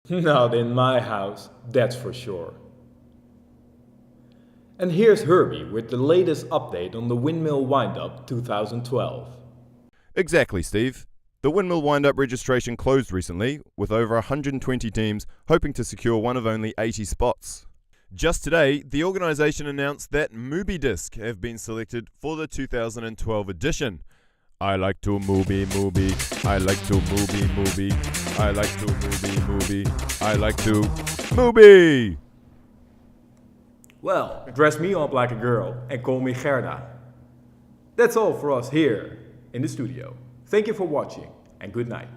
Not in my house, that's for sure. And here's Herbie with the latest update on the Windmill Windup 2012. Exactly, Steve. The Windmill Windup registration closed recently, with over 120 teams hoping to secure one of only 80 spots. Just today, the organisation announced that Mubidisk have been selected for the 2012 edition. I like to movie. I like to movie. I like to movie. I like to movie. Well, dress me up like a girl and call me Gerda. That's all for us here in the studio. Thank you for watching and good night.